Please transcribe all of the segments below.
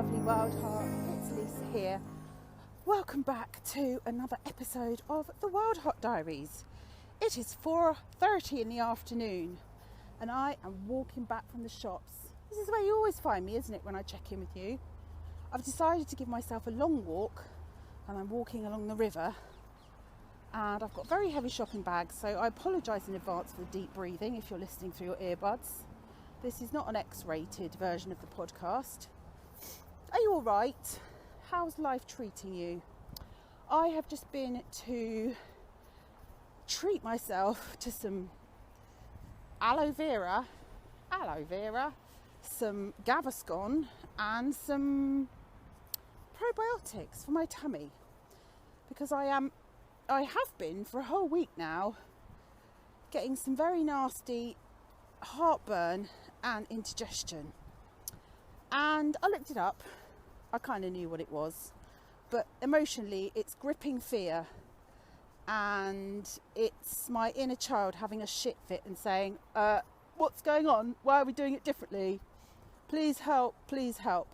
lovely Wildheart, it's Lisa here. Welcome back to another episode of the Wildheart Diaries. It is 4:30 in the afternoon and I am walking back from the shops. This is where you always find me, isn't it, when I check in with you. I've decided to give myself a long walk and I'm walking along the river, and I've got very heavy shopping bags, so I apologise in advance for the deep breathing if you're listening through your earbuds. This is not an X-rated version of the podcast. Are you all right? How's life treating you? I have just been to treat myself to some aloe vera, some Gaviscon and some probiotics for my tummy, because I have been for a whole week now getting some very nasty heartburn and indigestion. And I looked it up. I kind of knew what it was, but emotionally it's gripping fear, and it's my inner child having a shit fit and saying, what's going on? Why are we doing it differently? Please help, please help.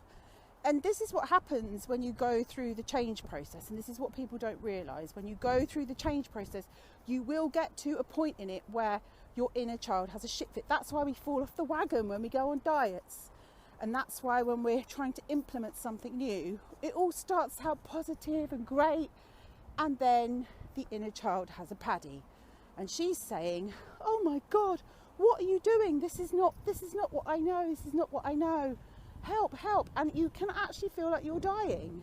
And this is what happens when you go through the change process, and this is what people don't realise. When you go through the change process, you will get to a point in it where your inner child has a shit fit. That's why we fall off the wagon when we go on diets. And that's why when we're trying to implement something new, it all starts out positive and great, and then the inner child has a paddy. And she's saying, oh my God, what are you doing? This is not what I know. This is not what I know. Help, help. And you can actually feel like you're dying.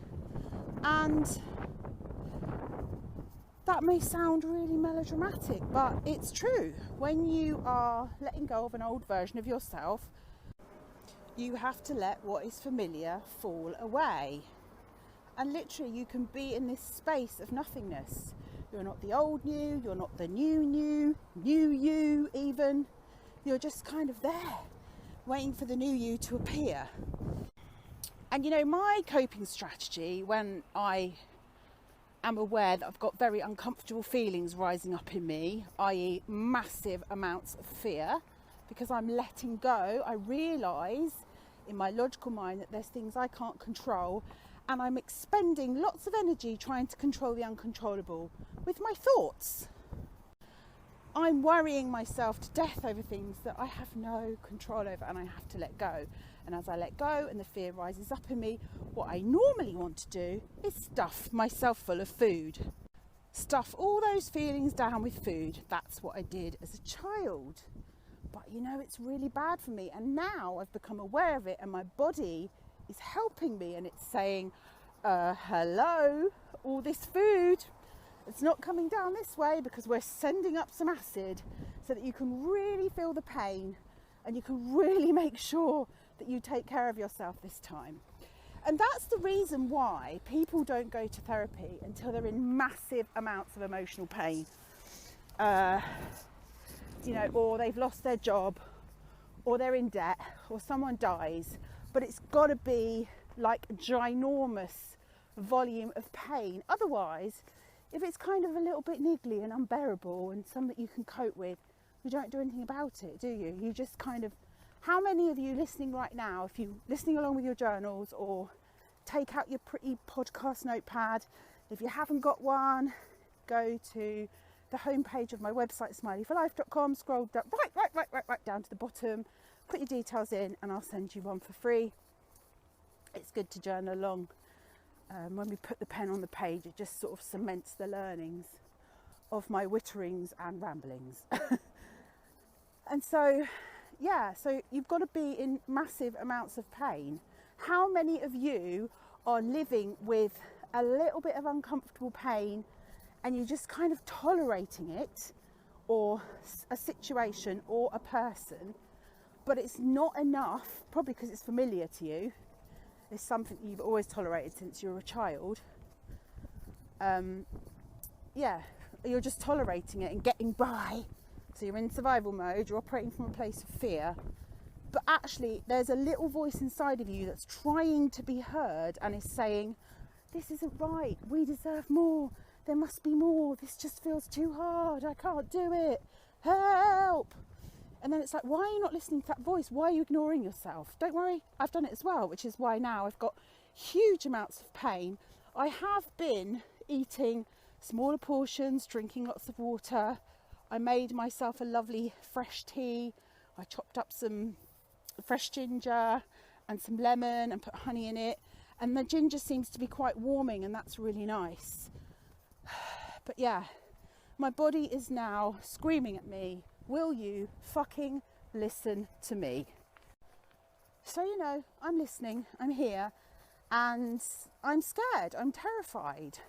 And that may sound really melodramatic, but it's true. When you are letting go of an old version of yourself, you have to let what is familiar fall away. And literally you can be in this space of nothingness. You're not the old you, you're not the new you even. You're just kind of there, waiting for the new you to appear. And you know, my coping strategy when I am aware that I've got very uncomfortable feelings rising up in me, i.e. massive amounts of fear, because I'm letting go, I realise in my logical mind that there's things I can't control, and I'm expending lots of energy trying to control the uncontrollable with my thoughts. I'm worrying myself to death over things that I have no control over, and I have to let go. And as I let go and the fear rises up in me, what I normally want to do is stuff myself full of food. Stuff all those feelings down with food. That's what I did as a child. But you know, it's really bad for me. And now I've become aware of it, and my body is helping me, and it's saying, hello, all this food, it's not coming down this way, because we're sending up some acid so that you can really feel the pain and you can really make sure that you take care of yourself this time. And that's the reason why people don't go to therapy until they're in massive amounts of emotional pain. You know, or they've lost their job, or they're in debt, or someone dies. But it's got to be like a ginormous volume of pain. Otherwise, if it's kind of a little bit niggly and unbearable and something you can cope with, you don't do anything about it, do you? You just kind of... How many of you listening right now, if you're listening along with your journals, or take out your pretty podcast notepad, if you haven't got one, go to the homepage of my website, smileyforlife.com, scroll down, right down to the bottom, put your details in, and I'll send you one for free. It's good to journal along. When we put the pen on the page, it just sort of cements the learnings of my witterings and ramblings. And so, yeah, so you've got to be in massive amounts of pain. How many of you are living with a little bit of uncomfortable pain and you're just kind of tolerating it, or a situation or a person, but it's not enough, probably because it's familiar to you, it's something you've always tolerated since you were a child. You're just tolerating it and getting by. So you're in survival mode, you're operating from a place of fear, but actually there's a little voice inside of you that's trying to be heard and is saying, this isn't right, we deserve more, there must be more, this just feels too hard, I can't do it, help. And then it's like, why are you not listening to that voice? Why are you ignoring yourself? Don't worry, I've done it as well, which is why now I've got huge amounts of pain. I have been eating smaller portions, drinking lots of water. I made myself a lovely fresh tea. I chopped up some fresh ginger and some lemon and put honey in it. And the ginger seems to be quite warming, and that's really nice. But yeah, my body is now screaming at me, will you fucking listen to me? So, you know, I'm listening, I'm here, and I'm scared, I'm terrified.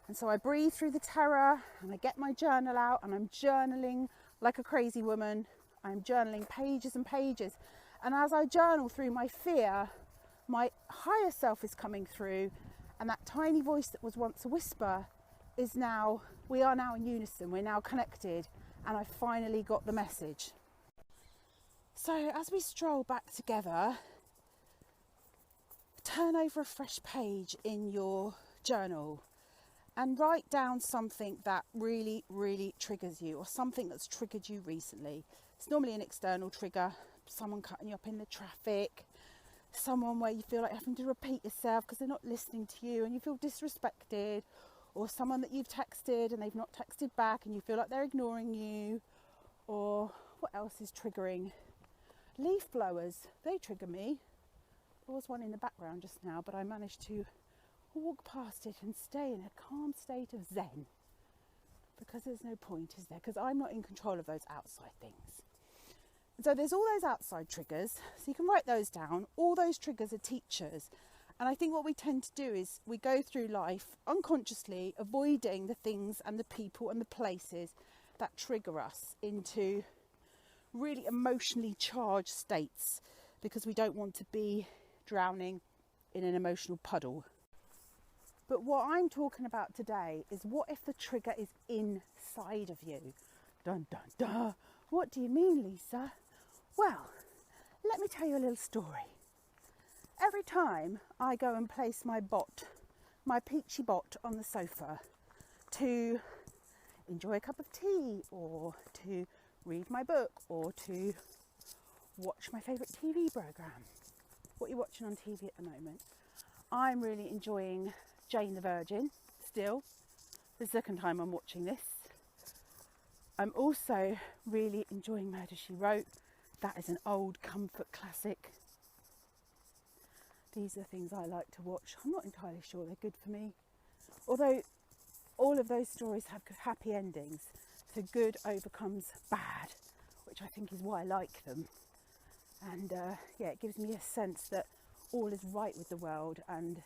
And so I breathe through the terror, and I get my journal out, and I'm journaling like a crazy woman. I'm journaling pages and pages. And as I journal through my fear, my higher self is coming through, and that tiny voice that was once a whisper is now, we are now in unison, we're now connected, and I finally got the message. So as we stroll back together, turn over a fresh page in your journal and write down something that really, really triggers you, or something that's triggered you recently. It's normally an external trigger, someone cutting you up in the traffic, someone where you feel like having to repeat yourself because they're not listening to you and you feel disrespected, or someone that you've texted and they've not texted back and you feel like they're ignoring you, or what else is triggering? Leaf blowers, they trigger me. There was one in the background just now, but I managed to walk past it and stay in a calm state of zen, because there's no point, is there? Because I'm not in control of those outside things. And so there's all those outside triggers, so you can write those down. All those triggers are teachers. And I think what we tend to do is we go through life unconsciously avoiding the things and the people and the places that trigger us into really emotionally charged states, because we don't want to be drowning in an emotional puddle. But what I'm talking about today is, what if the trigger is inside of you? Dun, dun, dun. What do you mean, Lisa? Well, let me tell you a little story. Every time I go and place my peachy bot on the sofa to enjoy a cup of tea, or to read my book, or to watch my favourite TV programme. What are you watching on TV at the moment? I'm really enjoying Jane the Virgin still. The second time I'm watching this. I'm also really enjoying Murder, She Wrote. That is an old comfort classic. These are things I like to watch. I'm not entirely sure they're good for me. Although all of those stories have happy endings. So good overcomes bad, which I think is why I like them. And it gives me a sense that all is right with the world, and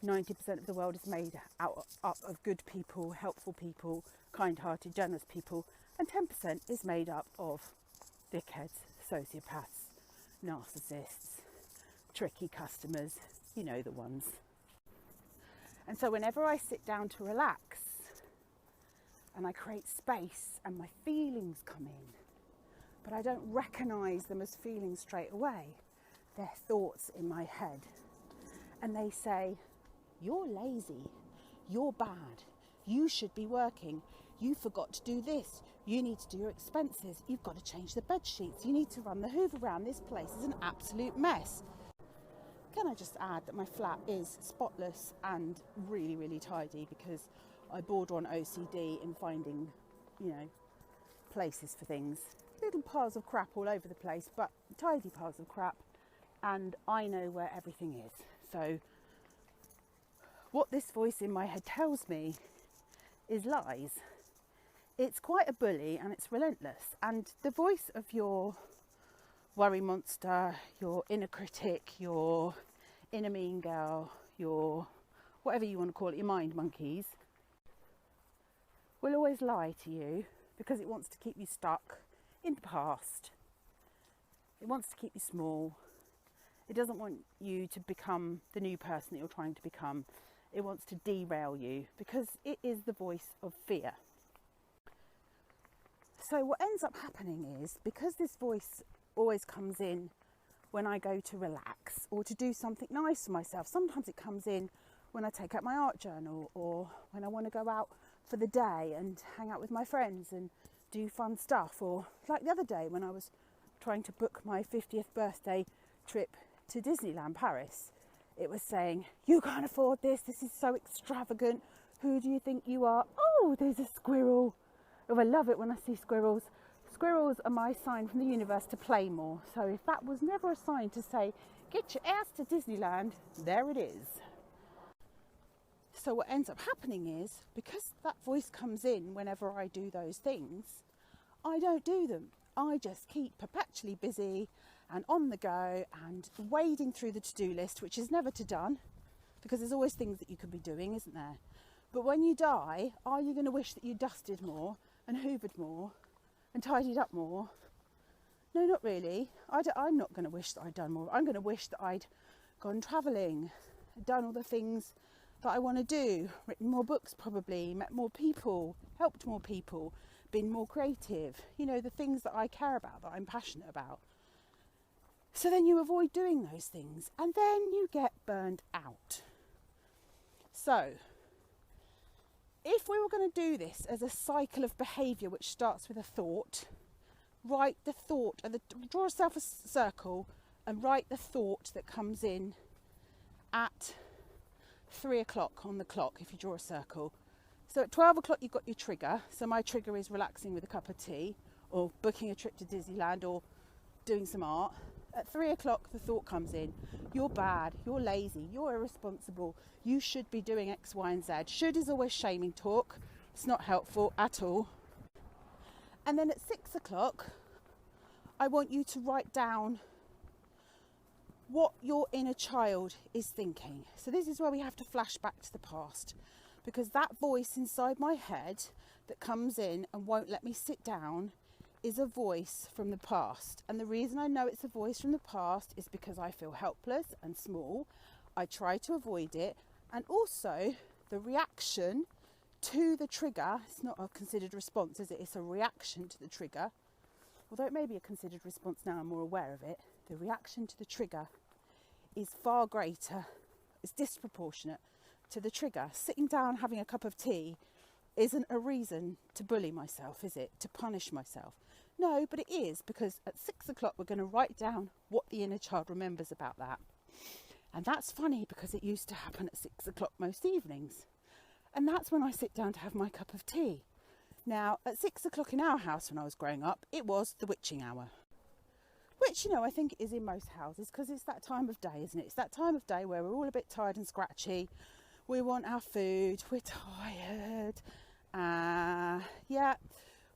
90% of the world is made up of good people, helpful people, kind-hearted, generous people, and 10% is made up of dickheads, sociopaths, narcissists, tricky customers, you know the ones. And so whenever I sit down to relax and I create space and my feelings come in, but I don't recognise them as feelings straight away, they're thoughts in my head, and they say, you're lazy, you're bad, you should be working, you forgot to do this, you need to do your expenses, you've got to change the bed sheets, you need to run the hoover round, this place is an absolute mess. Can I just add that my flat is spotless and really, really tidy, because I border on OCD in finding, places for things. Little piles of crap all over the place, but tidy piles of crap, and I know where everything is. So what this voice in my head tells me is lies. It's quite a bully and it's relentless. And the voice of your worry monster, your inner critic, your inner mean girl, your whatever you want to call it, your mind monkeys, will always lie to you, because it wants to keep you stuck in the past. It wants to keep you small. It doesn't want you to become the new person that you're trying to become. It wants to derail you, because it is the voice of fear. So what ends up happening is, because this voice always comes in when I go to relax or to do something nice for myself, sometimes it comes in when I take out my art journal, or when I want to go out for the day and hang out with my friends and do fun stuff. Or like the other day when I was trying to book my 50th birthday trip to Disneyland Paris, it was saying, you can't afford this, this is so extravagant, who do you think you are? Oh, there's a squirrel. Oh, I love it when I see squirrels. Squirrels are my sign from the universe to play more. So if that was never a sign to say, get your ass to Disneyland, there it is. So what ends up happening is, because that voice comes in whenever I do those things, I don't do them. I just keep perpetually busy and on the go and wading through the to-do list, which is never done, because there's always things that you could be doing, isn't there? But when you die, are you going to wish that you dusted more and hoovered more and tidied up more? No, not really. I'm not going to wish that I'd done more. I'm going to wish that I'd gone travelling, done all the things that I want to do, written more books probably, met more people, helped more people, been more creative, you know, the things that I care about, that I'm passionate about. So then you avoid doing those things and then you get burned out. So if we were going to do this as a cycle of behaviour which starts with a thought, write the thought, and draw yourself a circle and write the thought that comes in at 3 o'clock on the clock if you draw a circle. So at 12 o'clock you've got your trigger. So my trigger is relaxing with a cup of tea or booking a trip to Disneyland or doing some art. At 3 o'clock the thought comes in. You're bad, you're lazy, you're irresponsible, you should be doing X, Y and Z. Should is always shaming talk. It's not helpful at all. And then at 6 o'clock I want you to write down what your inner child is thinking. So this is where we have to flash back to the past, because that voice inside my head that comes in and won't let me sit down is a voice from the past. And the reason I know it's a voice from the past is because I feel helpless and small. I try to avoid it, and also the reaction to the trigger, it's not a considered response, is it? It's a reaction to the trigger. Although it may be a considered response now I'm more aware of it, the reaction to the trigger is far greater, it's disproportionate to the trigger. Sitting down having a cup of tea isn't a reason to bully myself, is it? To punish myself? No, but it is, because at 6 o'clock we're going to write down what the inner child remembers about that. And that's funny because it used to happen at 6 o'clock most evenings. And that's when I sit down to have my cup of tea. Now, at 6 o'clock in our house when I was growing up, it was the witching hour. Which, you know, I think is in most houses because it's that time of day, isn't it? It's that time of day where we're all a bit tired and scratchy. We want our food. We're tired.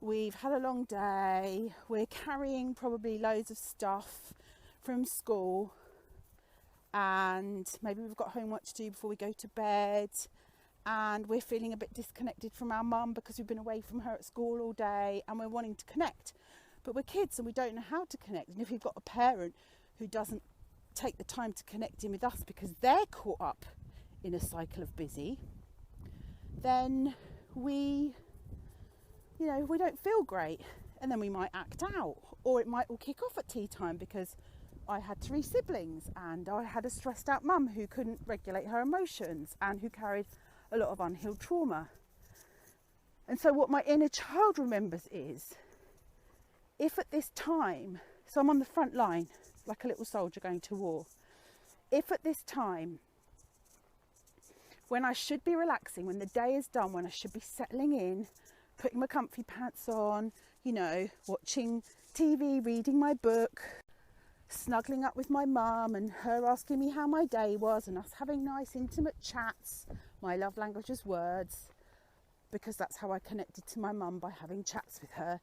We've had a long day. We're carrying probably loads of stuff from school. And maybe we've got homework to do before we go to bed. And we're feeling a bit disconnected from our mum because we've been away from her at school all day and we're wanting to connect. But we're kids and we don't know how to connect. And if we've got a parent who doesn't take the time to connect in with us because they're caught up in a cycle of busy, then we don't feel great. And then we might act out, or it might all kick off at tea time because I had 3 siblings and I had a stressed out mum who couldn't regulate her emotions and who carried a lot of unhealed trauma. And so what my inner child remembers is, if at this time, so I'm on the front line like a little soldier going to war, if at this time, when I should be relaxing, when the day is done, when I should be settling in, putting my comfy pants on, watching TV, reading my book, snuggling up with my mum and her asking me how my day was and us having nice intimate chats. My love language is words, because that's how I connected to my mum, by having chats with her.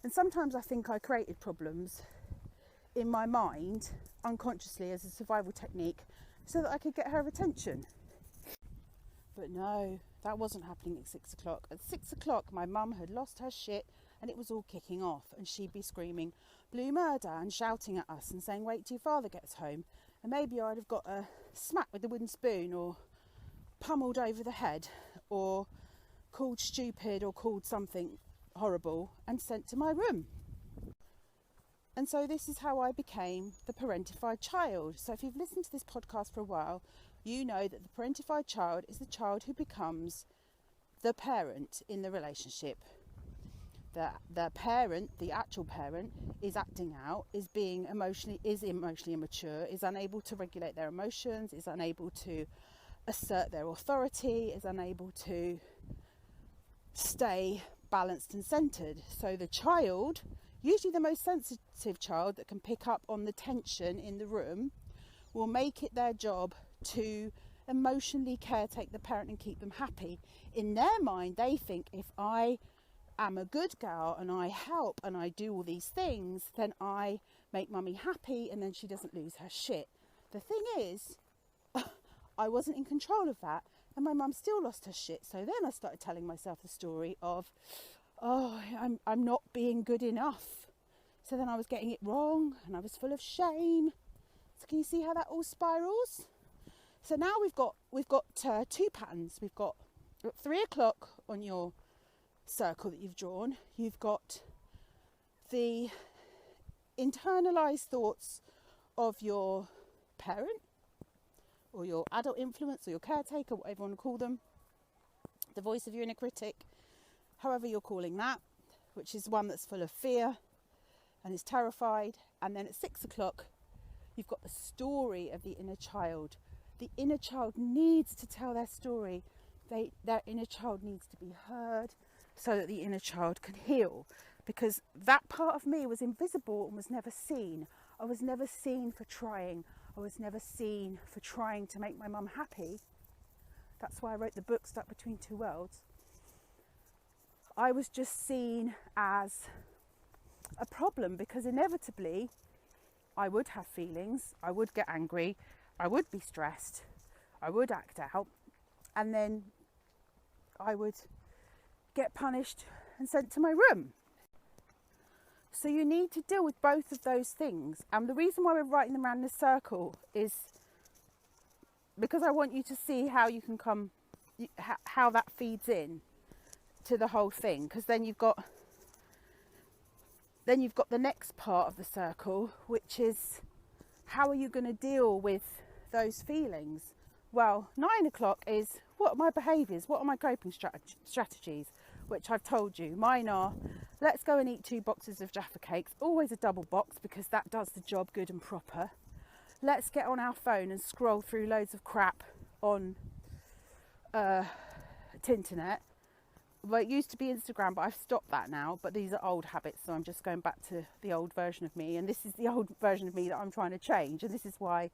And sometimes I think I created problems in my mind unconsciously as a survival technique so that I could get her attention. But no, that wasn't happening at 6 o'clock. At 6 o'clock my mum had lost her shit and it was all kicking off, and she'd be screaming blue murder and shouting at us and saying wait till your father gets home, and maybe I'd have got a smack with a wooden spoon or pummeled over the head or called stupid or called something horrible and sent to my room. And so this is how I became the parentified child. So if you've listened to this podcast for a while, you know that the parentified child is the child who becomes the parent in the relationship. the parent, the actual parent, is acting out, is emotionally immature, is unable to regulate their emotions, is unable to assert their authority, is unable to stay balanced and centered. So the child, usually the most sensitive child that can pick up on the tension in the room, will make it their job to emotionally caretake the parent and keep them happy. In their mind, they think, if I am a good girl and I help and I do all these things, then I make mummy happy and then she doesn't lose her shit. The thing is, I wasn't in control of that, and my mum still lost her shit. So then I started telling myself the story of, oh, I'm not being good enough. So then I was getting it wrong and I was full of shame. So can you see how that all spirals? So now we've got two patterns. We've got 3 o'clock on your circle that you've drawn. You've got the internalized thoughts of your parent or your adult influence or your caretaker, whatever you want to call them, the voice of your inner critic, however you're calling that, which is one that's full of fear and is terrified. And then at 6 o'clock you've got the story of the inner child. The inner child needs to tell their story. Their inner child needs to be heard so that the inner child can heal, because that part of me was invisible and was never seen. I was never seen for trying. I was never seen for trying to make my mum happy. That's why I wrote the book Stuck Between Two Worlds. I was just seen as a problem, because inevitably I would have feelings, I would get angry, I would be stressed, I would act out, and then I would get punished and sent to my room. So you need to deal with both of those things. And the reason why we're writing them around in a circle is because I want you to see how you can how that feeds in to the whole thing. Because then you've got the next part of the circle, which is how are you going to deal with those feelings? Well, 9 o'clock is, what are my behaviours? What are my coping strategies? Which I've told you. Mine are, let's go and eat 2 boxes of Jaffa cakes, always a double box because that does the job good and proper. Let's get on our phone and scroll through loads of crap on Tinternet. Well, it used to be Instagram, but I've stopped that now. But these are old habits, so I'm just going back to the old version of me. And this is the old version of me that I'm trying to change. And this is why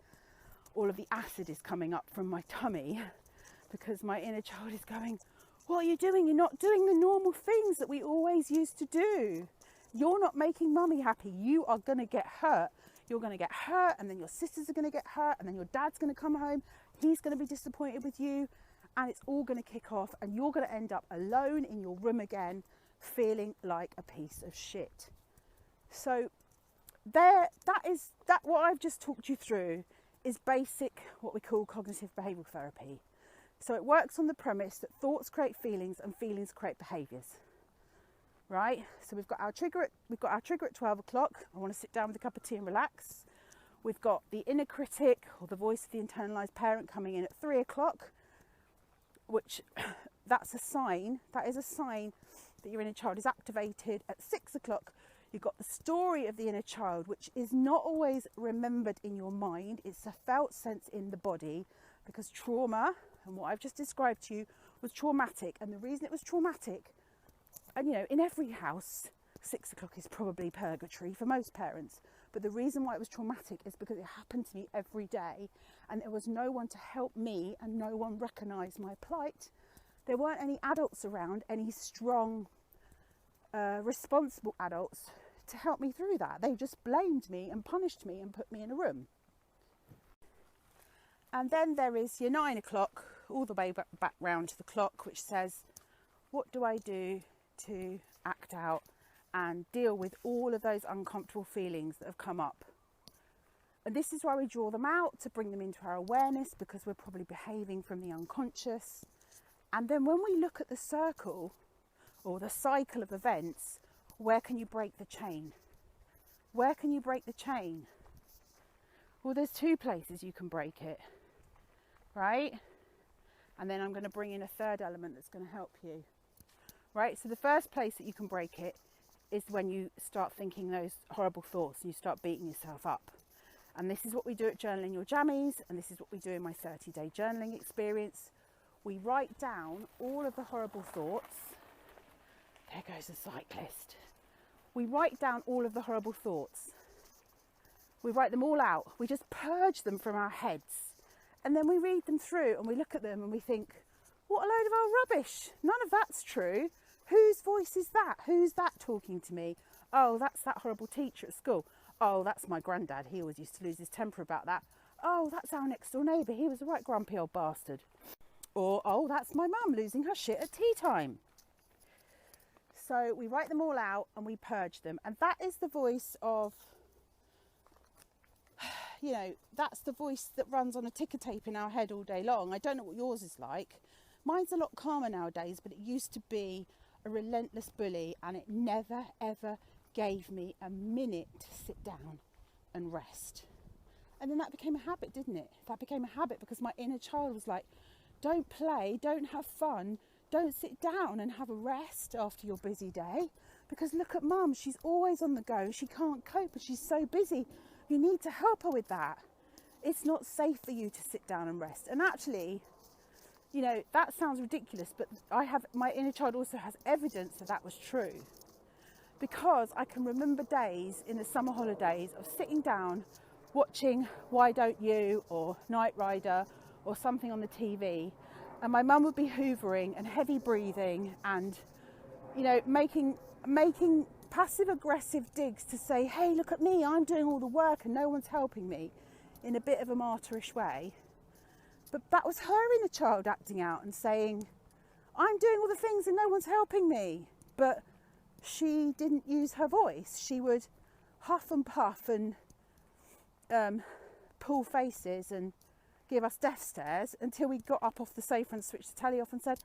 all of the acid is coming up from my tummy, because my inner child is going, what are you doing? You're not doing the normal things that we always used to do. You're not making mummy happy. You are going to get hurt. You're going to get hurt, and then your sisters are going to get hurt, and then your dad's going to come home. He's going to be disappointed with you, and it's all going to kick off, and you're going to end up alone in your room again, feeling like a piece of shit. So that what I've just talked you through is basic, what we call cognitive behavioural therapy. So it works on the premise that thoughts create feelings and feelings create behaviours, right? So we've got our trigger at 12 o'clock. I want to sit down with a cup of tea and relax. We've got the inner critic, or the voice of the internalised parent, coming in at 3 o'clock, which that's a sign. That is a sign that your inner child is activated. At 6 o'clock, you've got the story of the inner child, which is not always remembered in your mind. It's a felt sense in the body, because trauma, and what I've just described to you, was traumatic. And the reason it was traumatic, and you know, in every house, 6 o'clock is probably purgatory for most parents. But the reason why it was traumatic is because it happened to me every day, and there was no one to help me, and no one recognised my plight. There weren't any adults around, any strong, responsible adults to help me through that. They just blamed me and punished me and put me in a room. And then there is your 9 o'clock, all the way back round to the clock, which says, what do I do to act out and deal with all of those uncomfortable feelings that have come up? And this is why we draw them out, to bring them into our awareness, because we're probably behaving from the unconscious. And then when we look at the circle, or the cycle of events, where can you break the chain? Where can you break the chain? Well, there's 2 places you can break it, right? And then I'm going to bring in a third element that's going to help you, right? So the first place that you can break it is when you start thinking those horrible thoughts and you start beating yourself up. And this is what we do at Journaling Your Jammies, and this is what we do in my 30-day journaling experience. We write down all of the horrible thoughts. There goes a cyclist. We write down all of the horrible thoughts. We write them all out. We just purge them from our heads. And then we read them through and we look at them and we think, what a load of old rubbish. None of that's true. Whose voice is that? Who's that talking to me? Oh, that's that horrible teacher at school. Oh, that's my granddad. He always used to lose his temper about that. Oh, that's our next door neighbour. He was a right grumpy old bastard. Or, oh, that's my mum losing her shit at tea time. So we write them all out and we purge them. And that is the voice of, you know, that's the voice that runs on a ticker tape in our head all day long. I don't know what yours is like. Mine's a lot calmer nowadays, but it used to be a relentless bully, and it never, ever gave me a minute to sit down and rest. And then that became a habit, didn't it? That became a habit because my inner child was like, don't play, don't have fun, don't sit down and have a rest after your busy day, because look at mum, she's always on the go, she can't cope and she's so busy. You need to help her with that. It's not safe for you to sit down and rest. And actually, you know, that sounds ridiculous, but my inner child also has evidence that was true. Because I can remember days in the summer holidays of sitting down, watching Why Don't You or Knight Rider or something on the TV, and my mum would be hoovering and heavy breathing and, you know, making passive aggressive digs to say, hey, look at me, I'm doing all the work and no one's helping me, in a bit of a martyrish way. But that was her inner child acting out and saying, I'm doing all the things and no one's helping me. But she didn't use her voice. She would huff and puff and pull faces and give us death stares until we got up off the sofa and switched the telly off and said,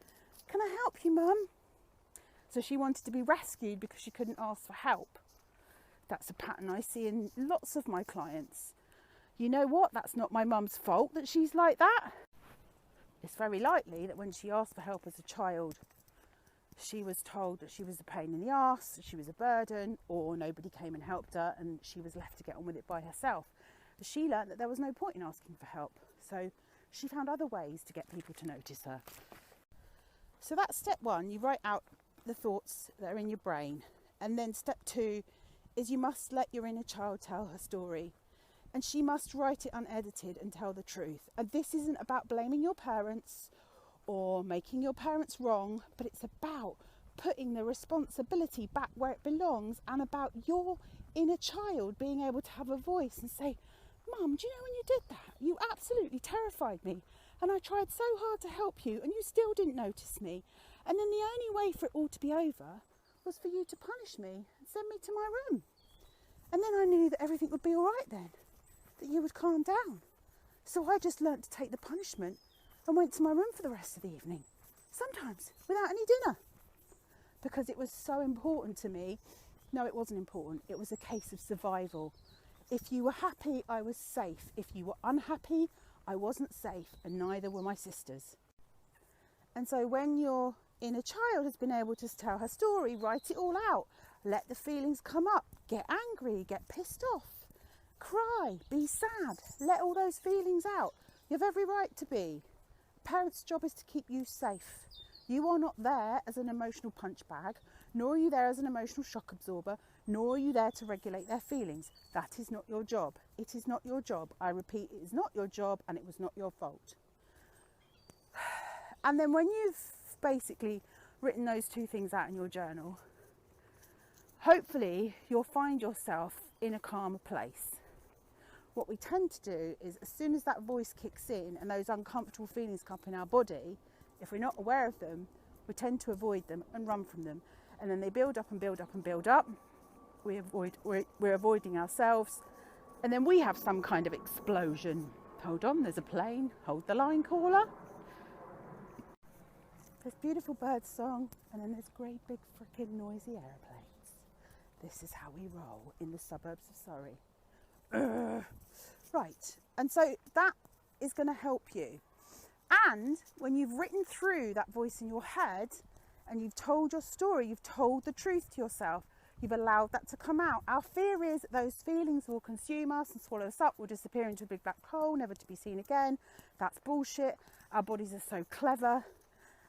can I help you, mum? So she wanted to be rescued because she couldn't ask for help. That's a pattern I see in lots of my clients. You know what? That's not my mum's fault that she's like that. It's very likely that when she asked for help as a child, she was told that she was a pain in the arse, that she was a burden, or nobody came and helped her and she was left to get on with it by herself. But she learned that there was no point in asking for help. So she found other ways to get people to notice her. So that's step one. You write out the thoughts that are in your brain. And then step two is you must let your inner child tell her story. And she must write it unedited and tell the truth. And this isn't about blaming your parents or making your parents wrong, but it's about putting the responsibility back where it belongs, and about your inner child being able to have a voice and say, Mum, do you know when you did that? You absolutely terrified me. And I tried so hard to help you and you still didn't notice me. And then the only way for it all to be over was for you to punish me and send me to my room. And then I knew that everything would be all right then, that you would calm down. So I just learnt to take the punishment and went to my room for the rest of the evening, sometimes without any dinner, because it was so important to me. No, it wasn't important. It was a case of survival. If you were happy, I was safe. If you were unhappy, I wasn't safe, and neither were my sisters. And so when your inner child has been able to tell her story, write it all out, let the feelings come up, get angry, get pissed off, cry, be sad, let all those feelings out. You have every right to be. Parents' job is to keep you safe. You are not there as an emotional punch bag, nor are you there as an emotional shock absorber, nor are you there to regulate their feelings. That is not your job. It is not your job. I repeat, it is not your job, and it was not your fault. And then when you've basically written those two things out in your journal, hopefully you'll find yourself in a calmer place. What we tend to do is, as soon as that voice kicks in and those uncomfortable feelings come up in our body, if we're not aware of them, we tend to avoid them and run from them. And then they build up and build up and build up. We're avoiding ourselves. And then we have some kind of explosion. Hold on, there's a plane. Hold the line, caller. There's beautiful bird song, and then there's great big freaking noisy aeroplanes. This is how we roll in the suburbs of Surrey. Right, and so that is going to help you. And when you've written through that voice in your head and you've told your story, you've told the truth to yourself, You've allowed that to come out. Our fear is that those feelings will consume us and swallow us up, will disappear into a big black hole, never to be seen again. That's bullshit. Our bodies are so clever.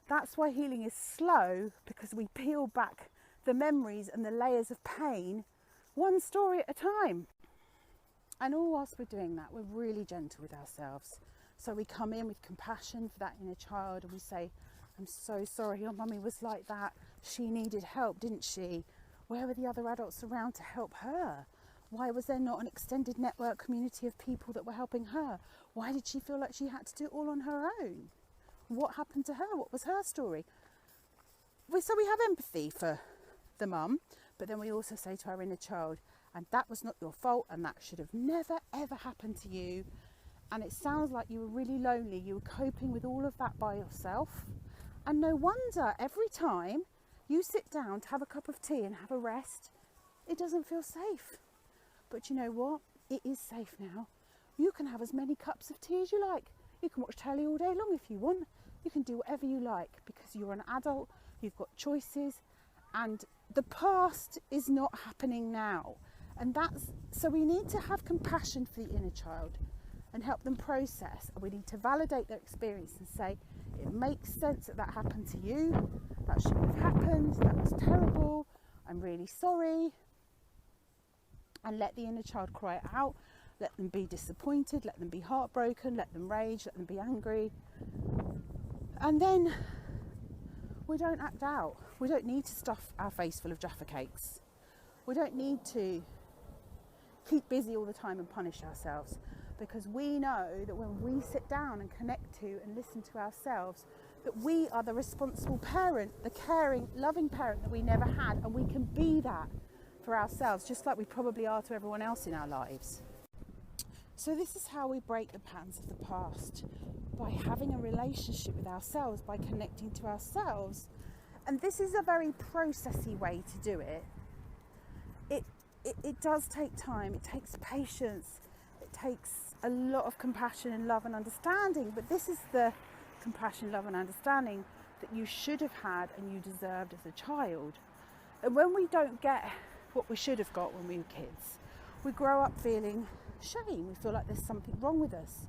That's why healing is slow, because we peel back the memories and the layers of pain one story at a time. And all whilst we're doing that, we're really gentle with ourselves. So we come in with compassion for that inner child and we say, I'm so sorry, your mummy was like that. She needed help, didn't she? Where were the other adults around to help her? Why was there not an extended network community of people that were helping her? Why did she feel like she had to do it all on her own? What happened to her? What was her story? So we have empathy for the mum, but then we also say to our inner child, and that was not your fault, and that should have never ever happened to you. And it sounds like you were really lonely. You were coping with all of that by yourself. And no wonder every time you sit down to have a cup of tea and have a rest, it doesn't feel safe. But you know what? It is safe now. You can have as many cups of tea as you like. You can watch telly all day long if you want. You can do whatever you like because you're an adult, you've got choices, and the past is not happening now. And so we need to have compassion for the inner child and help them process. And we need to validate their experience and say, it makes sense that happened to you. That shouldn't have happened. That was terrible. I'm really sorry. And let the inner child cry it out. Let them be disappointed. Let them be heartbroken. Let them rage. Let them be angry. And then we don't act out. We don't need to stuff our face full of Jaffa cakes. We don't need to keep busy all the time and punish ourselves, because we know that when we sit down and connect to and listen to ourselves, that we are the responsible parent, the caring, loving parent that we never had, and we can be that for ourselves, just like we probably are to everyone else in our lives. So this is how we break the patterns of the past, by having a relationship with ourselves, by connecting to ourselves. And this is a very processy way to do it. It does take time, it takes patience, it takes a lot of compassion and love and understanding, but this is the compassion, love and understanding that you should have had and you deserved as a child. And when we don't get what we should have got when we were kids, we grow up feeling shame. We feel like there's something wrong with us.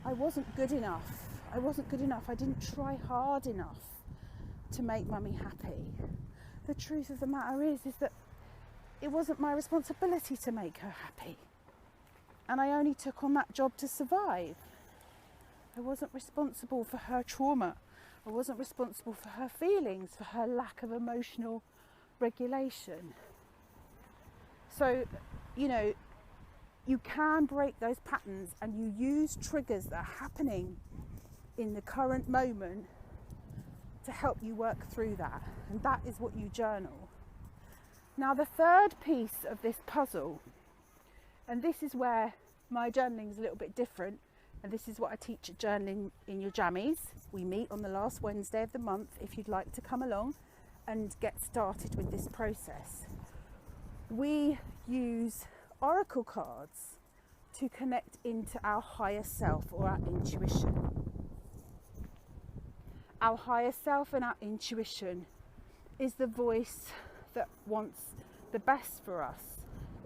I wasn't good enough. I didn't try hard enough to make mummy happy. The truth of the matter is that it wasn't my responsibility to make her happy. And I only took on that job to survive. I wasn't responsible for her trauma. I wasn't responsible for her feelings, for her lack of emotional regulation. So, you can break those patterns, and you use triggers that are happening in the current moment to help you work through that. And that is what you journal. Now, the third piece of this puzzle, and this is where my journaling is a little bit different, and this is what I teach at Journaling in Your Jammies. We meet on the last Wednesday of the month if you'd like to come along and get started with this process. We use oracle cards to connect into our higher self, or our intuition. Our higher self and our intuition is the voice that wants the best for us.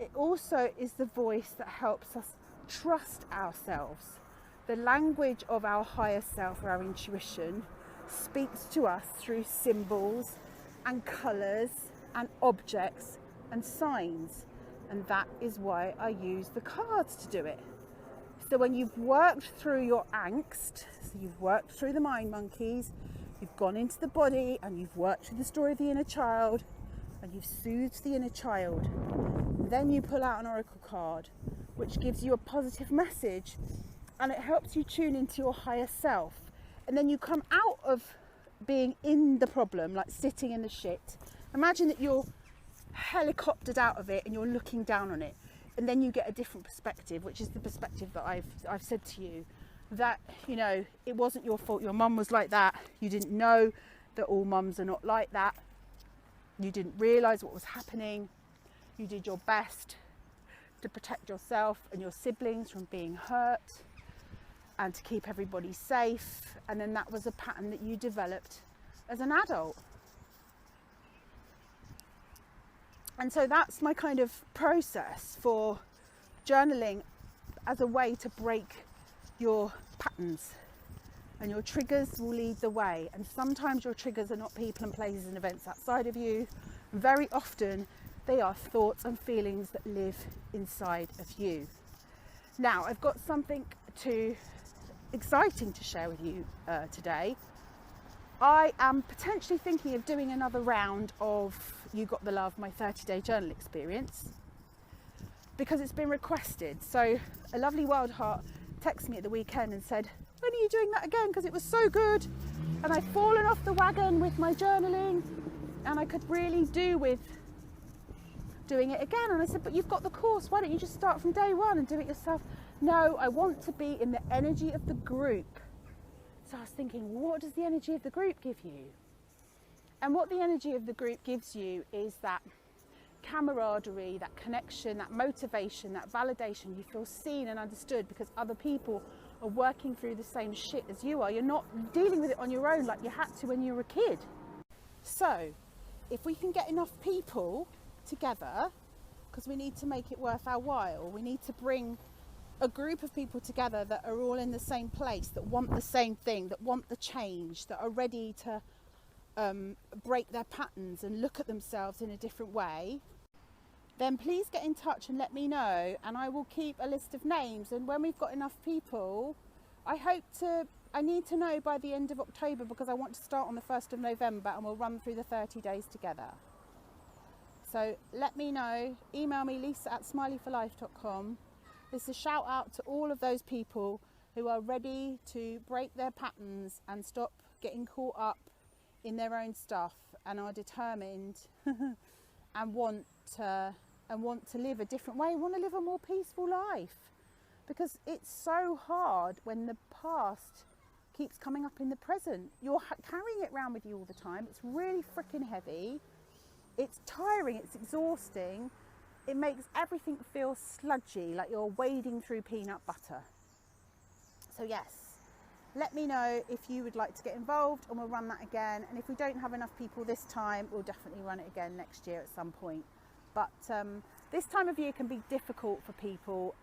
It also is the voice that helps us trust ourselves. The language of our higher self, or our intuition, speaks to us through symbols and colours and objects and signs. And that is why I use the cards to do it. So when you've worked through your angst, so you've worked through the mind monkeys, you've gone into the body and you've worked through the story of the inner child, and you've soothed the inner child, then you pull out an oracle card, which gives you a positive message, and it helps you tune into your higher self. And then you come out of being in the problem, like sitting in the shit. Imagine that you're helicoptered out of it and you're looking down on it, and then you get a different perspective, which is the perspective that I've said to you, that it wasn't your fault. Your mum was like that. You didn't know that all mums are not like that. You didn't realise what was happening. You did your best to protect yourself and your siblings from being hurt and to keep everybody safe. And then that was a pattern that you developed as an adult. And so that's my kind of process for journaling, as a way to break your patterns. And your triggers will lead the way. And sometimes your triggers are not people and places and events outside of you. Very often they are thoughts and feelings that live inside of you. Now, I've got something exciting to share with you today. I am potentially thinking of doing another round of You Got the Love, my 30-day journal experience, because it's been requested. So a lovely Wildheart texted me at the weekend and said, when are you doing that again? Because it was so good. And I've fallen off the wagon with my journaling, and I could really do with doing it again. And I said, but you've got the course. Why don't you just start from day one and do it yourself? No, I want to be in the energy of the group. So I was thinking, what does the energy of the group give you? And what the energy of the group gives you is that camaraderie, that connection, that motivation, that validation. You feel seen and understood because other people are working through the same shit as you are. You're not dealing with it on your own like you had to when you were a kid. So if we can get enough people together, because we need to make it worth our while, we need to bring a group of people together that are all in the same place, that want the same thing, that want the change, that are ready to break their patterns and look at themselves in a different way, then please get in touch and let me know, and I will keep a list of names. And when we've got enough people, I need to know by the end of October, because I want to start on the 1st of November and we'll run through the 30 days together. So let me know, email me lisa@smileyforlife.com. This is a shout out to all of those people who are ready to break their patterns and stop getting caught up in their own stuff, and are determined and want to live a different way, want to live a more peaceful life. Because it's so hard when the past keeps coming up in the present. You're carrying it around with you all the time. It's really freaking heavy. It's tiring, it's exhausting. It makes everything feel sludgy, like you're wading through peanut butter. So yes, let me know if you would like to get involved, and we'll run that again. And if we don't have enough people this time, we'll definitely run it again next year at some point. But this time of year can be difficult for people.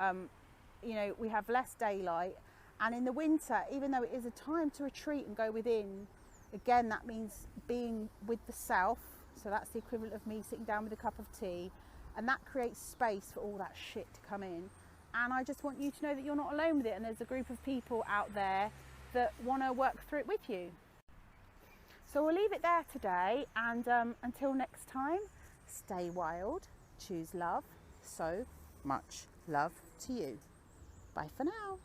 You know, we have less daylight, and in the winter, even though it is a time to retreat and go within, again, that means being with the self. So that's the equivalent of me sitting down with a cup of tea, and that creates space for all that shit to come in. And I just want you to know that you're not alone with it, and there's a group of people out there that want to work through it with you. So we'll leave it there today, and until next time, stay wild, choose love. So much love to you. Bye for now.